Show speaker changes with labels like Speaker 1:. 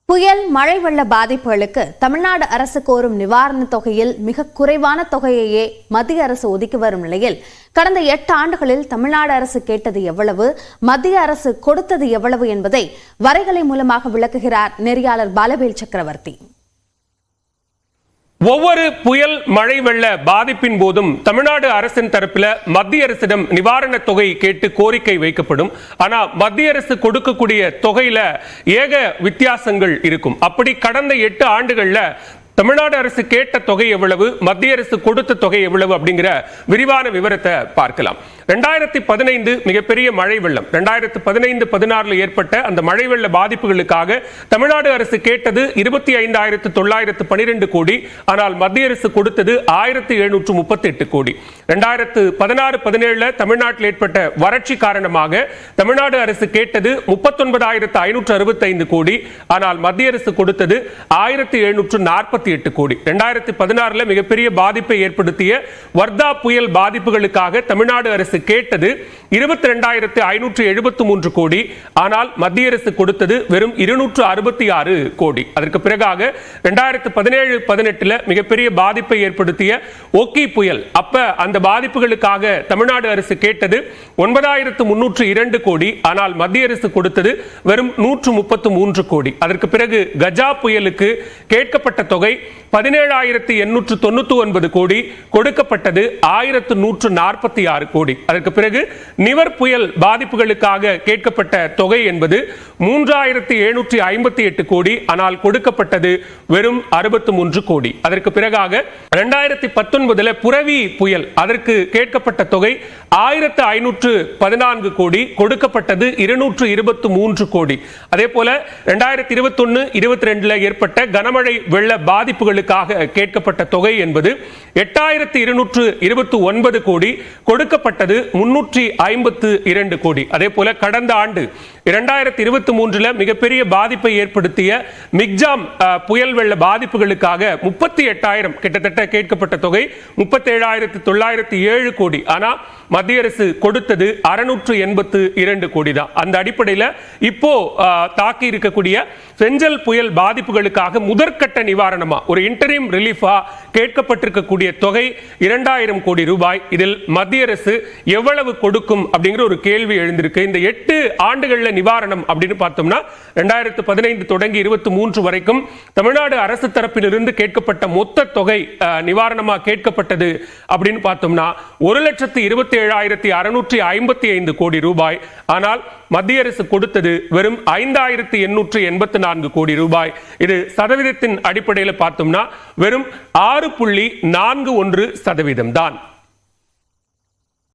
Speaker 1: புயல் மழை வெள்ள பாதிப்புகளுக்கு தமிழ்நாடு அரசு கோரும் நிவாரணத் தொகையில் மிக குறைவான தொகையையே மத்திய அரசு ஒதுக்கி வரும் நிலையில் கடந்த 8 ஆண்டுகளில் தமிழ்நாடு அரசு கேட்டது எவ்வளவு, மத்திய அரசு கொடுத்தது எவ்வளவு என்பதை வரைகலை மூலமாக விளக்குகிறார் நெறியாளர் பாலவேல் சக்கரவர்த்தி.
Speaker 2: ஒவ்வொரு புயல் மழை வெள்ள பாதிப்பின் போதும் தமிழ்நாடு அரசின் தரப்பில் மத்திய அரசிடம் நிவாரண தொகை கேட்டு கோரிக்கை வைக்கப்படும். ஆனா மத்திய அரசு கொடுக்கக்கூடிய தொகையில ஏக வித்தியாசங்கள் இருக்கும். அப்படி கடந்த 8 ஆண்டுகள்ல தமிழ்நாடு அரசு கேட்ட தொகை எவ்வளவு, மத்திய அரசு கொடுத்த தொகை எவ்வளவு அப்படிங்கிற விரிவான விவரத்தை பார்க்கலாம். 2015 மிகப்பெரிய மழை வெள்ளம், 2015-16 ஏற்பட்ட அந்த மழை வெள்ள பாதிப்புகளுக்காக தமிழ்நாடு அரசு கேட்டது 25,912 கோடி. ஆனால் மத்திய அரசு கொடுத்தது 1,738 கோடி. 2016-17 தமிழ்நாட்டில் ஏற்பட்ட வறட்சி காரணமாக தமிழ்நாடு அரசு கேட்டது 39,565 கோடி. ஆனால் மத்திய அரசு கொடுத்தது 1,748 கோடி. 2016 மிகப்பெரிய பாதிப்பை ஏற்படுத்திய வர்தா புயல் பாதிப்புகளுக்காக தமிழ்நாடு அரசு கேட்டது 22,573 கோடி. ஆனால் மத்திய அரசு கொடுத்தது வெறும் 266 கோடி. அதற்கு பிறகாக 2017-18 மிகப்பெரிய பாதிப்பை ஏற்படுத்திய ஒக்கி புயல், அப்ப அந்த பாதிப்புகளுக்காக தமிழ்நாடு அரசு கேட்டது 9,302 கோடி. ஆனால் மத்திய அரசு கொடுத்தது வெறும் 133 கோடி. அதற்கு பிறகு கஜா புயலுக்கு கேட்கப்பட்ட தொகை 17,899 கோடி, கொடுக்கப்பட்டது 1,146 கோடி. அதற்கு பிறகு நிவர் புயல் பாதிப்புகளுக்காக கேட்கப்பட்ட தொகை என்பது 3,758 கோடி. ஆனால் கொடுக்கப்பட்டது வெறும் 63 கோடி. அதற்கு பிறகாக 2019 புரவி புயல், அதற்கு கேட்கப்பட்ட தொகை 1,514 கோடி, கொடுக்கப்பட்டது 223 கோடி. அதே போல 2021-22 ஏற்பட்ட கனமழை வெள்ள பாதிப்புகளுக்காக கேட்கப்பட்ட தொகை என்பது 8,229 கோடி, கொடுக்கப்பட்டது 352 கோடி. அதே போல கடந்த ஆண்டு 2023 மிகப்பெரிய பாதிப்பை ஏற்படுத்திய மிக்ஜாம் புயல் வெள்ள பாதிப்புகளுக்காக 38,000 கிட்டத்தட்ட கேட்கப்பட்ட தொகை 37,907 கோடி. ஆனா மத்திய அரசு கொடுத்தது 682 கோடி தான். அந்த அடிப்படையில் இப்போ தாக்கி இருக்கக்கூடிய செஞ்சல் புயல் பாதிப்புகளுக்காக முதற்கட்ட நிவாரணமா ஒரு இன்டரிம் ரிலீஃபா கேட்கப்பட்டிருக்கக்கூடிய தொகை 2,000 கோடி ரூபாய். இதில் மத்திய அரசு எவ்வளவு கொடுக்கும் அப்படிங்கிற ஒரு கேள்வி எழுந்திருக்கு. இந்த 8 ஆண்டுகள்ல நிவாரணம் அப்படின்னு பார்த்தோம்னா 2015 தொடங்கி 23 வரைக்கும் தமிழ்நாடு அரசு தரப்பிலிருந்து கேட்கப்பட்ட மொத்த தொகை நிவாரணமா கேட்கப்பட்டது அப்படின்னு பார்த்தோம்னா 1,27,655 கோடி ரூபாய். ஆனால் மத்திய அரசு கொடுத்தது வெறும் 5,884 கோடி ரூபாய். இது சதவீதத்தின் அடிப்படையில் பார்த்தோம்னா வெறும் 6.41% தான்.